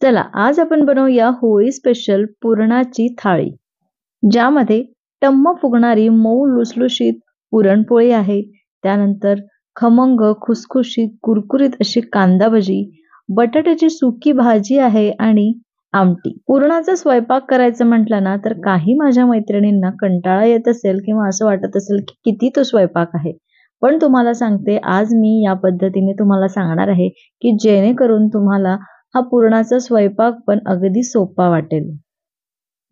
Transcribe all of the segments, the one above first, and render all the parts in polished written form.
चला आज आपण बनवूया होळी स्पेशल पुरणाची थाळी, ज्यामध्ये टम्म फुगणारी मऊ लुसलुशीत पुरणपोळी आहे. त्यानंतर खमंग खुसखुशीत कुरकुरीत अशी कांदा भजी, बटाट्याची सुकी भाजी आहे आणि आमटी. पुरणाचा स्वयंपाक करायचं म्हटलं ना तर काही माझ्या मैत्रिणींना कंटाळा येत असेल किंवा असं वाटत असेल की किती तो स्वयंपाक आहे. पण तुम्हाला सांगते, आज मी या पद्धतीने तुम्हाला सांगणार आहे की जेणेकरून तुम्हाला हा पुरणाचा स्वयंपाक पण अगदी सोपा वाटेल.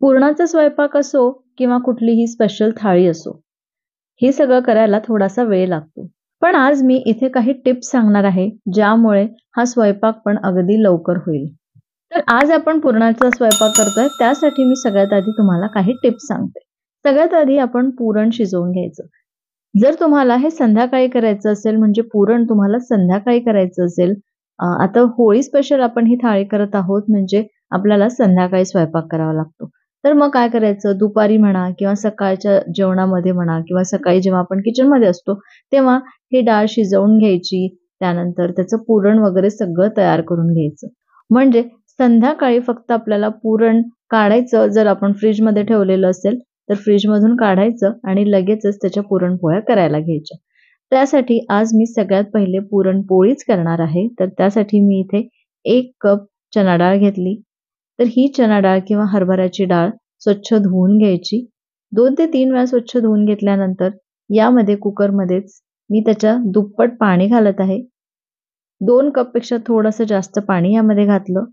पुरणाचा स्वयंपाक असो किंवा कुठलीही स्पेशल थाळी असो, हे सगळं करायला थोडासा वेळ लागतो. पण आज मी इथे काही टिप्स सांगणार आहे, ज्यामुळे हा स्वयंपाक पण अगदी लवकर होईल. तर आज आपण पुरणाचा स्वयंपाक करतोय, त्यासाठी मी सगळ्यात आधी तुम्हाला काही टिप्स सांगते. सगळ्यात आधी आपण पुरण शिजवून घ्यायचं. जर तुम्हाला हे संध्याकाळी करायचं असेल, म्हणजे पुरण तुम्हाला संध्याकाळी करायचं असेल, आता होळी स्पेशल आपण ही थाळी करत आहोत, म्हणजे आपल्याला संध्याकाळी स्वयंपाक करावा लागतो. तर मग काय करायचं, दुपारी म्हणा किंवा सकाळच्या जेवणामध्ये म्हणा किंवा सकाळी जेव्हा आपण किचनमध्ये असतो, तेव्हा ही डाळ शिजवून घ्यायची. त्यानंतर त्याचं पुरण वगैरे सगळं तयार करून घ्यायचं. म्हणजे संध्याकाळी फक्त आपल्याला पुरण काढायचं, जर आपण फ्रिजमध्ये ठेवलेलं असेल, तर फ्रिजमधून काढायचं आणि लगेचच त्याच्या पुरणपोळ्या करायला घ्यायच्या. त्यासाठी आज मी सगळ्यात पहिले पुरणपोळीच करणार आहे. तर त्यासाठी मी इथे 1 कप चणा डाळ घेतली. तर ही चणा डाळ किंवा हरभऱ्याची डाळ स्वच्छ धुवून घ्यायची. 2 ते 3 वेळा स्वच्छ धुवून घेतल्यानंतर यामध्ये कुकरमध्येच मी त्याच्या दुप्पट पाणी घालत आहे. 2 कपपेक्षा थोडंसं जास्त पाणी यामध्ये घातलं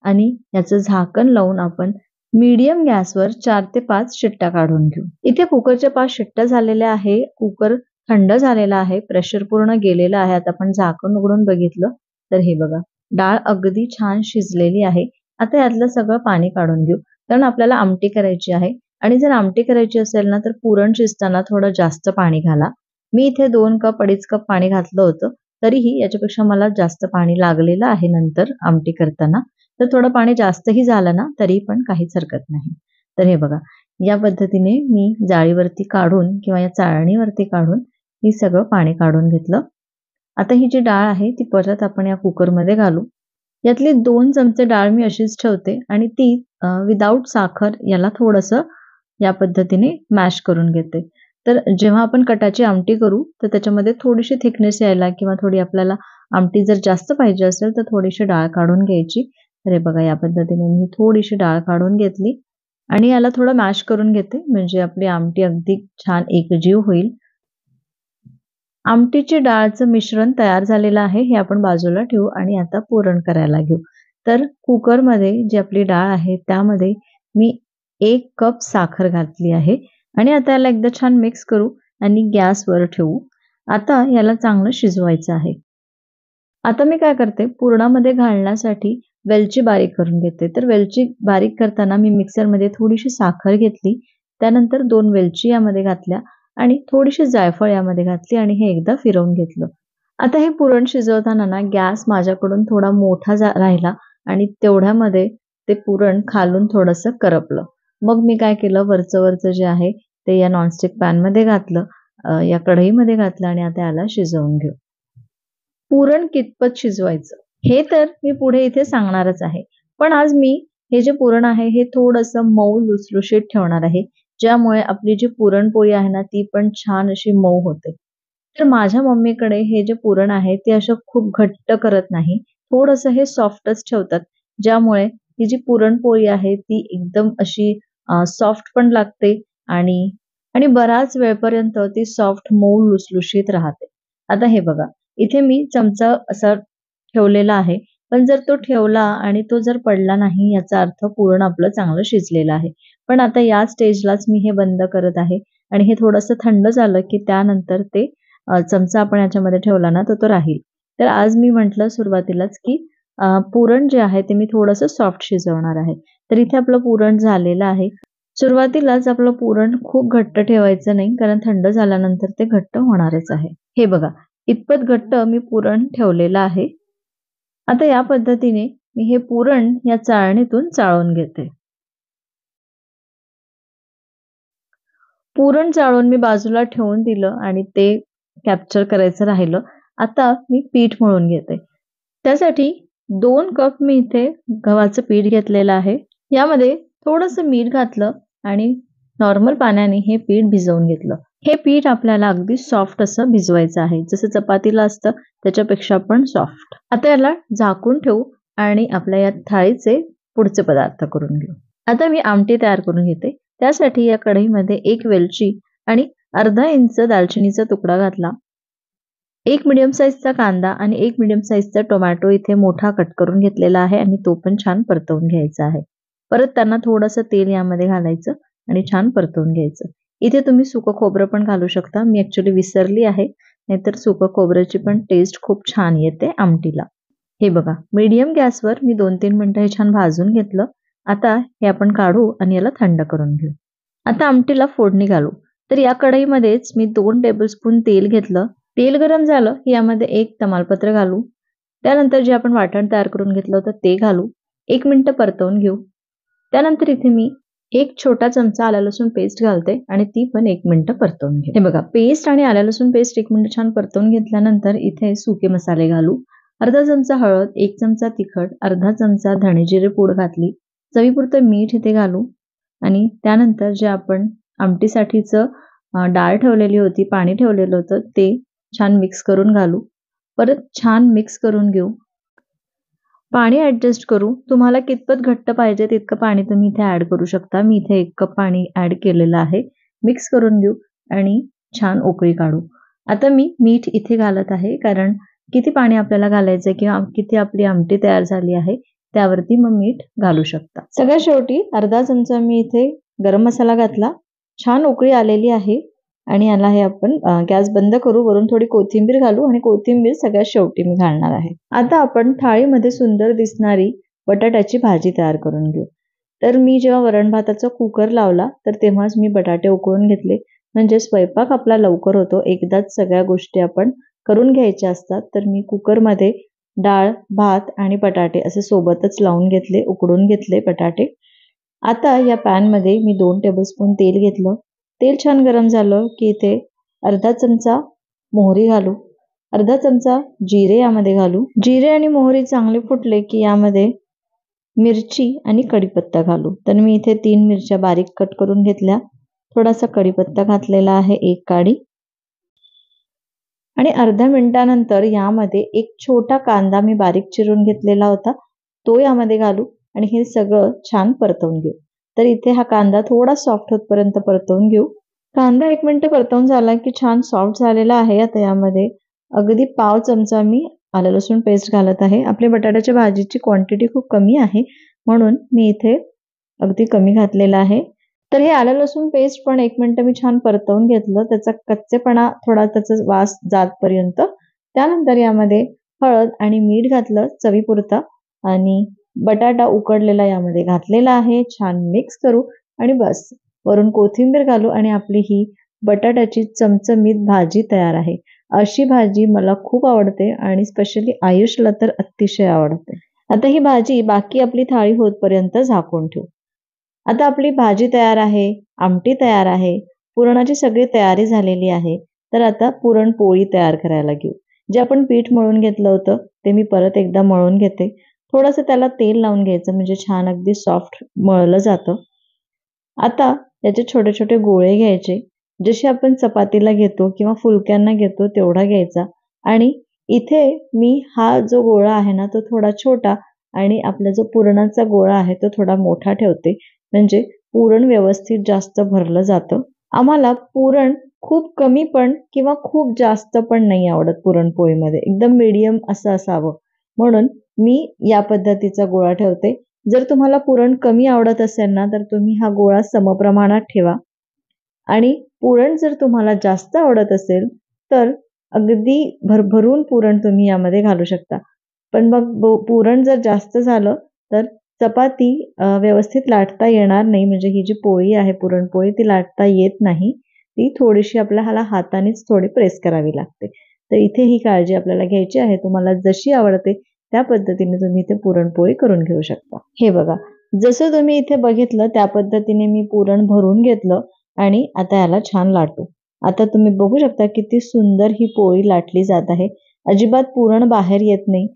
आणि याचं झाकण लावून आपण मीडियम गॅसवर 4 ते 5 शिट्ट्या काढून घेऊ. इथे कुकरच्या 5 शिट्ट्या झालेल्या आहे. कुकर थंड झालेला आहे. प्रेशर पूर्ण गेलेलं आहे. आता आपण झाकण उघडून बघितलं तर हे बघा, डाळ अगदी छान शिजलेली आहे. आता यातलं सगळं पाणी काढून घेऊ. कारण आपल्याला आमटी करायची आहे आणि जर आमटी करायची असेल ना, तर पुरण शिजताना थोडं जास्त पाणी घाला. मी इथे 2 कप 2.5 कप पाणी घातलं होतं. तरीही याच्यापेक्षा मला जास्त पाणी लागलेलं आहे नंतर आमटी करताना. तर थोडं पाणी जास्तही झालं ना, तरी पण काहीच हरकत नाही. तर हे बघा, या पद्धतीने मी जाळीवरती काढून किंवा या चाळणीवरती काढून मी सगळं पाणी काढून घेतलं. आता ही जी डाळ आहे ती परत आपण या कुकरमध्ये घालू. यातले 2 चमचे डाळ मी अशीच ठेवते आणि ती विदाऊट साखर याला थोडंसं या पद्धतीने मॅश करून घेते. तर जेव्हा आपण कटाची आमटी करू, तर त्याच्यामध्ये थोडीशी थिकनेस यायला किंवा थोडी आपल्याला आमटी जर जास्त पाहिजे असेल, तर थोडीशी डाळ काढून घ्यायची. तर हे बघा, या पद्धतीने मी थोडीशी डाळ काढून घेतली आणि याला थोडं मॅश करून घेते, म्हणजे आपली आमटी अगदी छान एकजीव होईल. आमटीची डाळचं मिश्रण तयार झालेलं आहे, हे आपण बाजूला ठेवू आणि आता पुरण करायला घेऊ. तर कुकरमध्ये जी आपली डाळ आहे, त्यामध्ये मी 1 कप साखर घातली आहे आणि आता याला एकदा छान मिक्स करू आणि गॅसवर ठेवू. आता याला चांगलं शिजवायचं आहे. आता मी काय करते, पुरणामध्ये घालण्यासाठी वेलची बारीक करून घेते. तर वेलची बारीक करताना मी मिक्सरमध्ये थोडीशी साखर घेतली. त्यानंतर 2 वेलची यामध्ये घातल्या आणि थोडीशी जायफळ यामध्ये घातली आणि हे एकदा फिरवून घेतलं. आता हे पुरण शिजवताना ना, गॅस माझ्याकडून थोडा मोठा राहिला आणि तेवढ्यामध्ये ते पुरण खालून थोडंसं करपलं. मग मी काय केलं, वरचं जे आहे ते या नॉनस्टिक पॅनमध्ये घातलं, या कढईमध्ये घातलं आणि आता याला शिजवून घेऊ. पुरण कितपत शिजवायचं, हे तर मी पुढे इथे सांगणारच आहे. पण आज मी हे जे पुरण आहे, हे थोडंसं मऊ लुसलुशीत ठेवणार आहे, ज्यामुळे आपली जी पुरणपोळी आहे ना, ती पण छान अशी मऊ होते. तर माझ्या मम्मीकडे हे जे पुरण आहे, ते असं खूप घट्ट करत नाही. थोडंसं हे सॉफ्टच ठेवतात, ज्यामुळे ही जी पुरणपोळी आहे, ती एकदम अशी सॉफ्ट पण लागते आणि आणि बराच वेळपर्यंत ती सॉफ्ट मऊ लुसलुशीत राहते. आता हे बघा, इथे मी चमचा असा ठेवलेला आहे. पण जर तो ठेवला आणि तो जर पडला नाही, याचा अर्थ पुरण आपलं चांगलं शिजलेलं आहे. पण आता या स्टेजलाच मी हे बंद करत आहे आणि हे थोडंसं थंड झालं, की त्यानंतर ते चमचा आपण याच्यामध्ये ठेवला ना, तर तो राहील. तर आज मी म्हटलं सुरुवातीलाच, की पुरण जे आहे ते मी थोडंसं सॉफ्ट शिजवणार आहे. तर इथे आपलं पुरण झालेलं आहे. सुरुवातीलाच आपलं पुरण खूप घट्ट ठेवायचं नाही, कारण थंड झाल्यानंतर ते घट्ट होणारच आहे. हे बघा, इतपत घट्ट मी पुरण ठेवलेलं आहे. आता या पद्धतीने मी हे पुरण या चाळणीतून चाळून घेते. पुरण चाळून मी बाजूला ठेवून दिलं आणि ते कॅप्चर करायचं राहिलं. आता मी पीठ मळून घेते. त्यासाठी 2 कप मी इथे गव्हाचं पीठ घेतलेलं आहे. यामध्ये थोडंसं मीठ घातलं आणि नॉर्मल पाण्याने हे पीठ भिजवून घेतलं. हे पीठ आपल्याला अगदी सॉफ्ट असं भिजवायचं आहे. जसं चपातीला असतं त्याच्यापेक्षा पण सॉफ्ट. आता याला झाकून ठेवू आणि आपल्या या थाळीचे पुढचे पदार्थ करून घेऊ. आता मी आमटी तयार करून घेते. त्यासाठी या कढईमध्ये 1 वेलची आणि अर्धा इंच दालचिनीचा तुकडा घातला. 1 मीडियम साईजचा कांदा आणि 1 मीडियम साईजचा टोमॅटो इथे मोठा कट करून घेतलेला आहे आणि तो पण छान परतवून घ्यायचा आहे. परत त्यांना थोडंसं तेल यामध्ये घालायचं आणि छान परतवून घ्यायचं. इथे तुम्ही सुकं खोबरं पण घालू शकता. मी ॲक्च्युअली विसरली आहे. नाहीतर सुकं खोबऱ्याची पण टेस्ट खूप छान येते आमटीला. हे बघा, मीडियम गॅसवर मी 2-3 मिनिटं हे छान भाजून घेतलं. आता हे आपण काढू आणि याला थंड करून घेऊ. आता आमटीला फोडणी घालू. तर या कढईमध्येच मी 2 टेबलस्पून तेल घेतलं. तेल गरम झालं की यामध्ये 1 तमालपत्र घालू. त्यानंतर जे आपण वाटण तयार करून घेतलं होतं ते घालू. 1 मिनिट परतवून घेऊ. त्यानंतर इथे मी 1 छोटा चमचा आलं लसूण पेस्ट घालते आणि ती पण 1 मिनिट परतवून घेते. हे बघा, पेस्ट आणि आलं लसूण पेस्ट 1 मिनिट छान परतवून घेतल्यानंतर इथे सुके मसाले घालू. अर्धा चमचा हळद, 1 चमचा तिखट, अर्धा चमचा धणे जिरे पूड घातली. चवीपुरतं मीठ इथे घालू आणि त्यानंतर जे आपण आमटीसाठीचं डाळ ठेवलेली होती, पाणी ठेवलेलं होतं ते छान मिक्स करून घालू. परत छान मिक्स करून घेऊ. पाणी ॲडजस्ट करू. तुम्हाला कितपत घट्ट पाहिजे तितकं पाणी तुम्ही इथे ॲड करू शकता. मी इथे 1 कप पाणी ॲड केलेलं आहे. मिक्स करून घेऊ आणि छान उकळी काढू. आता मी मीठ इथे घालत आहे कारण किती पाणी आपल्याला घालायचं किंवा किती आपली आमटी तयार झाली आहे त्यावरती मग मीठ घालू शकता. सगळ्यात शेवटी अर्धा चमचा मी इथे गरम मसाला घातला. छान उकळी आलेली आहे आणि याला हे आपण गॅस बंद करू. वरून थोडी कोथिंबीर घालू आणि कोथिंबीर सगळ्यात शेवटी मी घालणार आहे. आता आपण थाळीमध्ये सुंदर दिसणारी बटाट्याची भाजी तयार करून घेऊ. तर मी जेव्हा वरण भाताचा कुकर लावला तर तेव्हाच मी बटाटे उकळून घेतले. म्हणजे स्वयंपाक आपला लवकर होतो. एकदाच सगळ्या गोष्टी आपण करून घ्यायच्या असतात. तर मी कुकरमध्ये डाळ, भात आणि बटाटे असे सोबतच लावून घेतले, उकडून घेतले बटाटे. आता या पॅनमध्ये मी 2 टेबलस्पून तेल घेतलं. तेल छान गरम झालं की इथे अर्धा चमचा मोहरी घालू. अर्धा चमचा जिरे यामध्ये घालू. जिरे आणि मोहरी चांगले फुटले की यामध्ये मिरची आणि कढीपत्ता घालू. तर मी इथे 3 मिरच्या बारीक कट करून घेतल्या. थोडासा कढीपत्ता घातलेला आहे 1 काडी. आणि अर्ध्या मिनिटानंतर यामध्ये 1 छोटा कांदा मी बारीक चिरून घेतलेला होता तो यामध्ये घालू आणि हे सगळं छान परतवून घेऊ. तर इथे हा कांदा थोडा सॉफ्ट होतपर्यंत परतवून घेऊ. कांदा 1 मिनिट परतवून झाला की छान सॉफ्ट झालेला आहे. आता यामध्ये अगदी पाव चमचा मी आलं लसूण पेस्ट घालत आहे. आपल्या बटाट्याच्या भाजीची क्वांटिटी खूप कमी आहे म्हणून मी इथे अगदी कमी घातलेला आहे. तर हे आलं लसूण पेस्ट पण 1 मिनिट मी छान परतवून घेतलं. त्याचा कच्चेपणा थोडा त्याचा वास जातपर्यंत. त्यानंतर यामध्ये हळद आणि मीठ घातलं चवीपुरता आणि बटाटा उकडलेला यामध्ये घातलेला आहे. छान मिक्स करू आणि बस वरून कोथिंबीर घालू आणि आपली ही बटाट्याची चमचमीत भाजी तयार आहे. अशी भाजी मला खूप आवडते आणि स्पेशली आयुषला तर अतिशय आवडते. आता ही भाजी बाकी आपली थाळी होतपर्यंत झाकून ठेवू. आता आपली भाजी तयार आहे, आमटी तयार आहे, पुरणाची सगळी तयारी झालेली आहे. तर आता पुरणपोळी तयार करायला घेऊ. जे आपण पीठ मळून घेतलं होतं ते मी परत एकदा मळून घेते. थोडंसं त्याला तेल लावून घ्यायचं म्हणजे छान अगदी सॉफ्ट मळलं जातं. आता त्याचे छोटे छोटे गोळे घ्यायचे. जसे आपण चपातीला घेतो किंवा फुलक्यांना घेतो तेवढा घ्यायचा आणि इथे मी हा जो गोळा आहे ना तो थोडा छोटा आणि आपला जो पुरणाचा गोळा आहे तो थोडा मोठा ठेवते. म्हणजे पुरण व्यवस्थित जास्त भरलं जातं. आम्हाला पुरण खूप कमी पण किंवा खूप जास्त पण नाही आवडत पुरणपोळीमध्ये. एकदम मीडियम असं असावं म्हणून मी या पद्धतीचा गोळा ठेवते. जर तुम्हाला पुरण कमी आवडत असेल ना तर तुम्ही हा गोळा समप्रमाणात ठेवा आणि पुरण जर तुम्हाला जास्त आवडत असेल तर अगदी भरभरून पुरण तुम्ही यामध्ये घालू शकता. पण मग पुरण जर जास्त झालं तर चपाती व्यवस्थित लाटता येणार नाही. म्हणजे ही जी पोळी आहे पुरणपोळी ती लाटता येत नाही. ती थोडीशी आपल्याला हातानेच थोडी प्रेस करावी लागते. तर इथे ही काळजी आपल्याला घ्यायची आहे. तुम्हाला जशी आवडते त्या पद्धतीने तुम्ही इथे पुरणपोळी करून घेऊ शकता. हे बघा, जसं तुम्ही इथे बघितलं त्या पद्धतीने मी पुरण भरून घेतलं आणि आता याला छान लाटू. आता तुम्ही बघू शकता किती सुंदर ही पोळी लाटली जात आहे. अजिबात पुरण बाहेर येत नाही.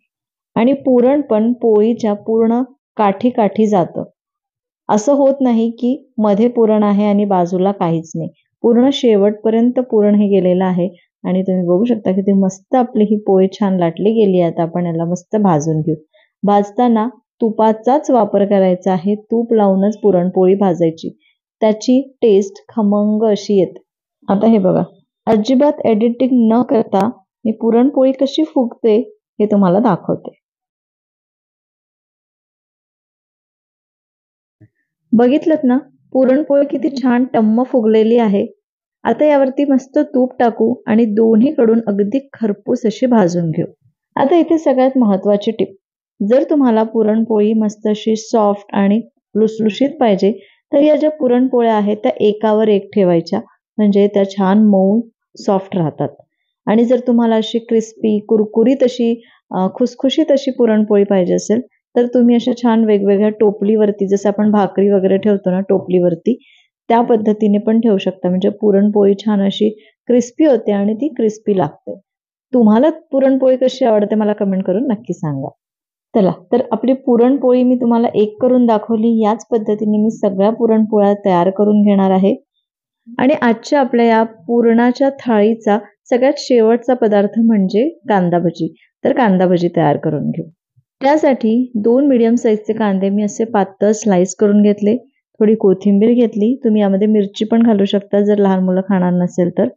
आणि पुरण पण पोळीच्या पूर्ण काठी काठी जातं. असं होत नाही की मध्ये पुरण आहे आणि बाजूला काहीच नाही. पूर्ण शेवटपर्यंत पुरण हे गेलेलं आहे आणि तुम्ही बघू शकता की ते मस्त आपली ही पोळी छान लाटली गेली. आता आपण याला मस्त भाजून घेऊ. भाजताना तुपाचाच वापर करायचा आहे. तूप लावूनच पुरणपोळी भाजायची. त्याची टेस्ट खमंग अशी येते. आता हे बघा, अजिबात एडिटिंग न करता मी पुरणपोळी कशी फुगते हे तुम्हाला दाखवते. बघितलंत ना, पुरणपोळी किती छान टम्म फुगलेली आहे. आता यावरती मस्त तूप टाकू आणि दोन्हीकडून अगदी खरपूस अशी भाजून घेऊ. आता इथे सगळ्यात महत्त्वाची टिप, जर तुम्हाला पुरणपोळी मस्त अशी सॉफ्ट आणि लुसलुशीत पाहिजे, तर या ज्या पुरणपोळ्या आहेत त्या एकावर एक ठेवायच्या, म्हणजे त्या छान मऊ सॉफ्ट राहतात. आणि जर तुम्हाला अशी क्रिस्पी कुरकुरीत अशी खुसखुशीत अशी पुरणपोळी पाहिजे असेल, तर तुम्ही अशा छान वेगवेगळ्या टोपलीवरती, जसं आपण भाकरी वगैरे ठेवतो ना टोपलीवरती, त्या पद्धतीने पण ठेवू शकता. म्हणजे पुरणपोळी छान अशी क्रिस्पी होते आणि ती क्रिस्पी लागते. तुम्हाला पुरणपोळी कशी आवडते मला कमेंट करून नक्की सांगा. चला, तर आपली पुरणपोळी मी तुम्हाला एक करून दाखवली. याच पद्धतीने मी सगळ्या पुरणपोळ्या तयार करून घेणार आहे. आणि आजच्या आपल्या या पुरणाच्या थाळीचा सगळ्यात शेवटचा पदार्थ म्हणजे कांदा भजी. तर कांदा भजी तयार करून घेऊ. त्यासाठी 2 मीडियम साईजचे कांदे मी असे पातळ स्लाइस करून घेतले. थोडी कोथिंबीर घेतली. तुम्ही यामध्ये मिरची पण घालू शकता जर लहान मुलं खाणार नसेल तर.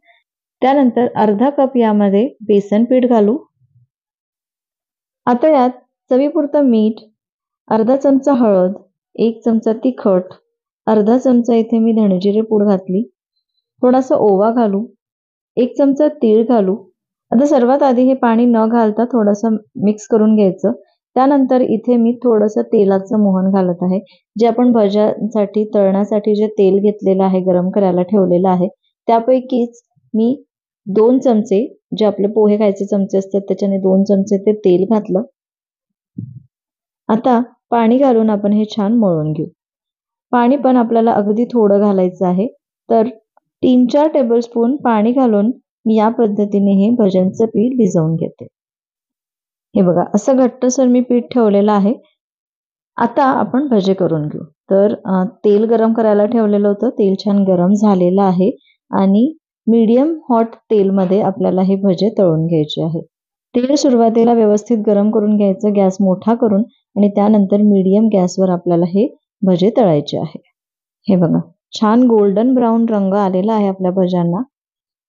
त्यानंतर अर्धा कप यामध्ये बेसन पीठ घालू. आता यात चवीपुरतं मीठ, अर्धा चमचा हळद, 1 चमचा तिखट, अर्धा चमचा इथे मी धणजिरे पूड घातली. थोडासा ओवा घालू. 1 चमचा तीळ घालू. आता सर्वात आधी हे पाणी न घालता थोडंसं मिक्स करून घ्यायचं. त्यानंतर इथे मी थोडंसं तेलाचं मोहन घालत आहे. जे आपण भज्यांसाठी तळण्यासाठी जे तेल घेतलेलं आहे, गरम करायला ठेवलेलं आहे, त्यापैकीच मी 2 चमचे, जे आपले पोहे खायचे चमचे असतात त्याच्याने 2 चमचे ते तेल घातलं. आता पाणी घालून आपण हे छान मळून घेऊ. पाणी पण आपल्याला अगदी थोडं घालायचं आहे. तर 3-4 टेबलस्पून पाणी घालून मी या पद्धतीने हे भज्यांचं पीठ भिजवून घेते. हे बघा, असं घट्टसर मी पीठ ठेवलेलं आहे. आता आपण भजे करून घेऊ. तर तेल गरम करायला ठेवलेलं होतं. तेल छान गरम झालेलं आहे आणि मीडियम हॉट तेलमध्ये आपल्याला हे भजे तळून घ्यायचे आहे. तेल सुरुवातीला व्यवस्थित गरम करून घ्यायचं, गॅस मोठा करून, आणि त्यानंतर मीडियम गॅसवर आपल्याला हे भजे तळायचे आहे. हे बघा, छान गोल्डन ब्राऊन रंग आलेला आहे आपल्या भज्यांना.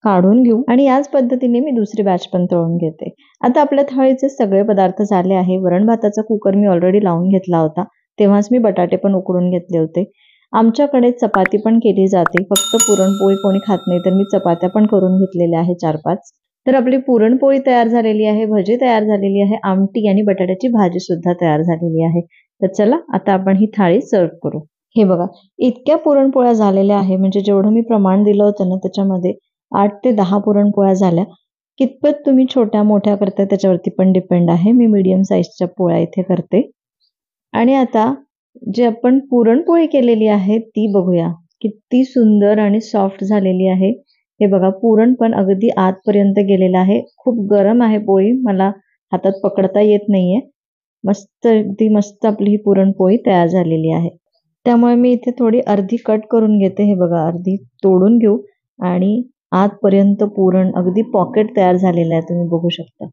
काढून घेऊ आणि याच पद्धतीने मी दुसरी बॅच पण तळून घेते. आता आपल्या थाळीचे सगळे पदार्थ झाले आहे. वरण भाताचा कुकर मी ऑलरेडी लावून घेतला होता. तेव्हाच मी बटाटे पण उकडून घेतले होते. आमच्याकडे चपाती पण केली जाते. फक्त पुरणपोळी कोणी खात नाही, तर मी चपात्या पण करून घेतलेल्या आहे 4-5. तर आपली पुरणपोळी तयार झालेली आहे, भजी तयार झालेली आहे, आमटी आणि बटाट्याची भाजी सुद्धा तयार झालेली आहे. तर चला, आता आपण ही थाळी सर्व्ह करू. हे बघा, इतक्या पुरणपोळ्या झालेल्या आहे. म्हणजे जेवढं मी प्रमाण दिलं होतं ना त्याच्यामध्ये 8 ते 10 पुरणपोळ्या झाल्या. कितपत तुम्ही छोट्या मोठ्या करताय त्याच्यावरती पण डिपेंड आहे. मी मीडियम साईजच्या पोळ्या इथे करते. आणि आता जे आपण पुरणपोळी केलेली आहे ती बघूया. किती सुंदर आणि सॉफ्ट झालेली आहे. हे बघा, पुरण पण अगदी आतपर्यंत गेलेलं आहे. खूप गरम आहे पोळी, मला हातात पकडता येत नाहीये. मस्त, अगदी मस्त आपली ही पुरणपोळी तयार झालेली आहे. त्यामुळे मी इथे थोडी अर्धी कट करून घेते. हे बघा, अर्धी तोडून घेऊ आणि आतपर्यंत पुरण अगदी पॉकेट तयार झालेलं आहे, तुम्ही बघू शकता.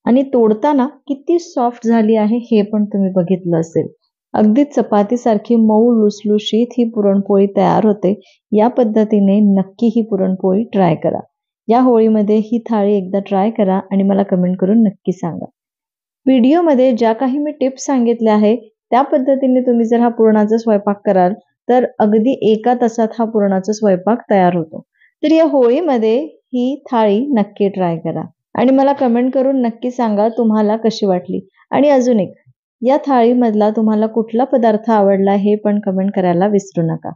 आणि तोडताना किती सॉफ्ट झाली आहे हे पण तुम्ही बघितलं असेल. अगदी चपातीसारखी मऊ लुसलुशीत ही पुरणपोळी तयार होते. या पद्धतीने नक्की ही पुरणपोळी ट्राय करा. या होळीमध्ये ही थाळी एकदा ट्राय करा आणि मला कमेंट करून नक्की सांगा. व्हिडिओमध्ये ज्या काही मी टिप्स सांगितल्या आहे त्या पद्धतीने तुम्ही जर हा पुरणाचा स्वयंपाक कराल तर अगदी 1 तासात हा पुरणाचा स्वयंपाक तयार होतो. तर या होळीमध्ये ही थाळी नक्की ट्राय करा आणि मला कमेंट करून नक्की सांगा तुम्हाला कशी वाटली. आणि अजून एक, या थाळीमधला तुम्हाला कुठला पदार्थ आवडला हे पण कमेंट करायला विसरू नका.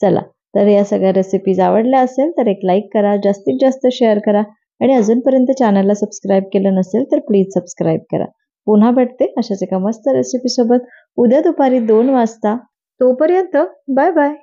चला, तर या सगळ्या रेसिपीज आवडल्या असेल तर एक लाईक करा, जास्तीत जास्त शेअर करा आणि अजूनपर्यंत चॅनलला सबस्क्राईब केलं नसेल तर प्लीज सबस्क्राईब करा. पुन्हा भेटते अशाच एका मस्त रेसिपी सोबत उद्या दुपारी 2 वाजता. तोपर्यंत बाय बाय.